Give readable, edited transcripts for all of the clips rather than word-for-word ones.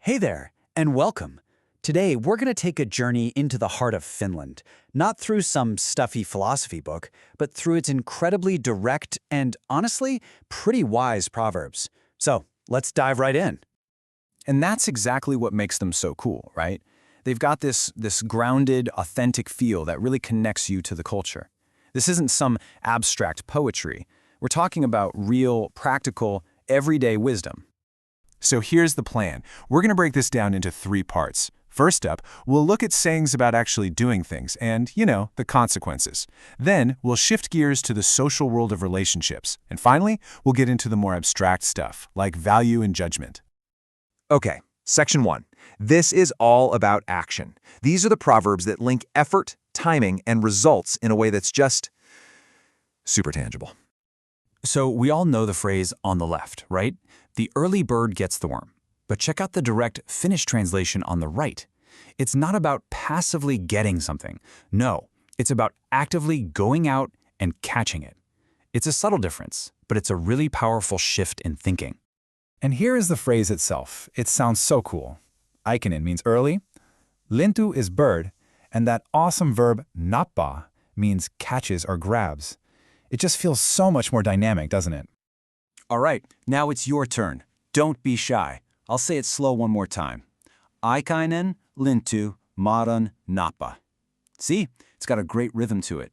Hey there, and welcome. Today, we're going to take a journey into the heart of Finland, not through some stuffy philosophy book, but through its incredibly direct and, honestly, pretty wise proverbs. So, let's dive right in. And that's exactly what makes them so cool, right? They've got this grounded, authentic feel that really connects you to the culture. This isn't some abstract poetry. We're talking about real, practical, everyday wisdom. So here's the plan. We're going to break this down into 3 parts. First up, we'll look at sayings about actually doing things and, the consequences. Then, we'll shift gears to the social world of relationships. And finally, we'll get into the more abstract stuff, like value and judgment. Okay, Section 1. This is all about action. These are the proverbs that link effort, timing, and results in a way that's just super tangible. So we all know the phrase on the left, right? The early bird gets the worm. But check out the direct Finnish translation on the right. It's not about passively getting something. No, it's about actively going out and catching it. It's a subtle difference, but it's a really powerful shift in thinking. And here is the phrase itself. It sounds so cool. Aikinen means early, lintu is bird, and that awesome verb nappa means catches or grabs. It just feels so much more dynamic, doesn't it? All right, now it's your turn. Don't be shy. I'll say it slow one more time. Aikainen, lintu, maran, nappa. See? It's got a great rhythm to it.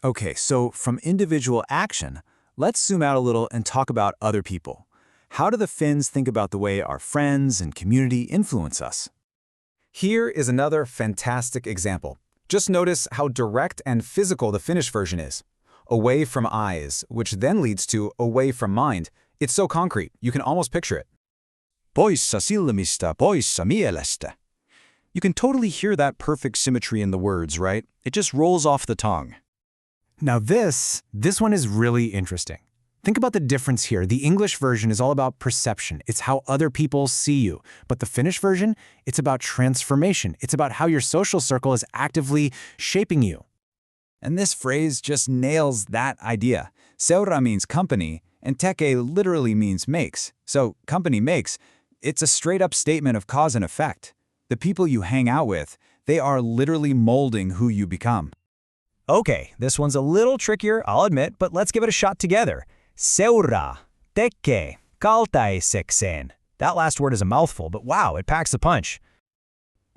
Okay, so from individual action, let's zoom out a little and talk about other people. How do the Finns think about the way our friends and community influence us? Here is another fantastic example. Just notice how direct and physical the Finnish version is. Away from eyes, which then leads to away from mind. It's so concrete, you can almost picture it. Poissa silmistä, poissa mielestä. You can totally hear that perfect symmetry in the words, right? It just rolls off the tongue. Now this one is really interesting. Think about the difference here. The English version is all about perception. It's how other people see you. But the Finnish version, it's about transformation. It's about how your social circle is actively shaping you. And this phrase just nails that idea. Seura means company, and teke literally means makes. So company makes, it's a straight-up statement of cause and effect. The people you hang out with, they are literally molding who you become. Okay, this one's a little trickier, I'll admit, but let's give it a shot together. Seura, tekee, kaltaisekseen. That last word is a mouthful, but wow, it packs a punch.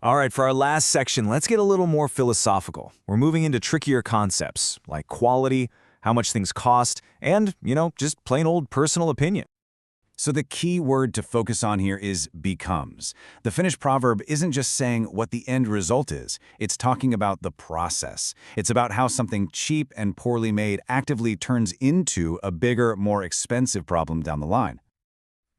All right, for our last section, let's get a little more philosophical. We're moving into trickier concepts, like quality, how much things cost, and, just plain old personal opinion. So the key word to focus on here is becomes. The Finnish proverb isn't just saying what the end result is. It's talking about the process. It's about how something cheap and poorly made actively turns into a bigger, more expensive problem down the line.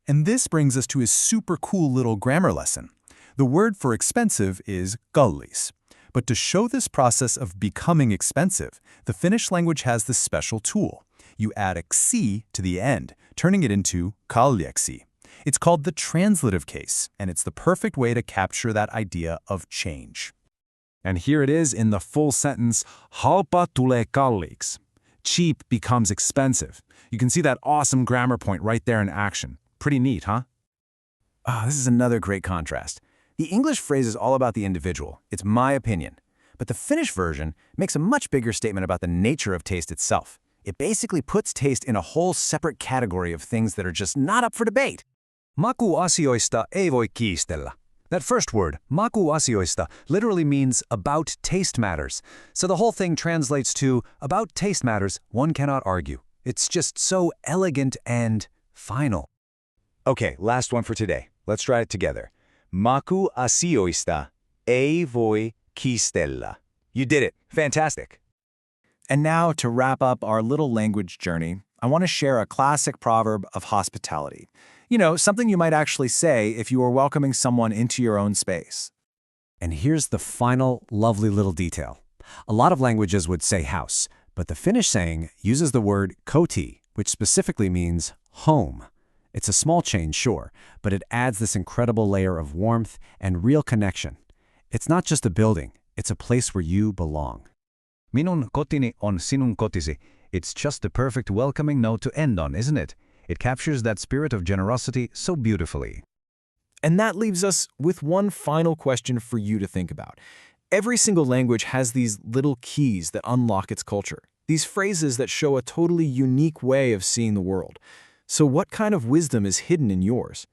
And this brings us to a super cool little grammar lesson. The word for expensive is kallis. But to show this process of becoming expensive, the Finnish language has this special tool. You add a ksi to the end, turning it into kalliaksi. It's called the translative case, and it's the perfect way to capture that idea of change. And here it is in the full sentence, halpa tulee kalliiksi. Cheap becomes expensive. You can see that awesome grammar point right there in action. Pretty neat, huh? This is another great contrast. The English phrase is all about the individual. It's my opinion. But the Finnish version makes a much bigger statement about the nature of taste itself. It basically puts taste in a whole separate category of things that are just not up for debate. Makuasioista ei voi kiistellä. That first word, makuasioista, literally means about taste matters. So the whole thing translates to about taste matters, one cannot argue. It's just so elegant and final. Okay, last one for today. Let's try it together. Makuasioista ei voi kiistellä. You did it. Fantastic. And now, to wrap up our little language journey, I want to share a classic proverb of hospitality. Something you might actually say if you were welcoming someone into your own space. And here's the final lovely little detail. A lot of languages would say house, but the Finnish saying uses the word koti, which specifically means home. It's a small change, sure, but it adds this incredible layer of warmth and real connection. It's not just a building, it's a place where you belong. Minun kotini on sinun kotisi. It's just the perfect welcoming note to end on, isn't it? It captures that spirit of generosity so beautifully. And that leaves us with one final question for you to think about. Every single language has these little keys that unlock its culture, these phrases that show a totally unique way of seeing the world. So what kind of wisdom is hidden in yours?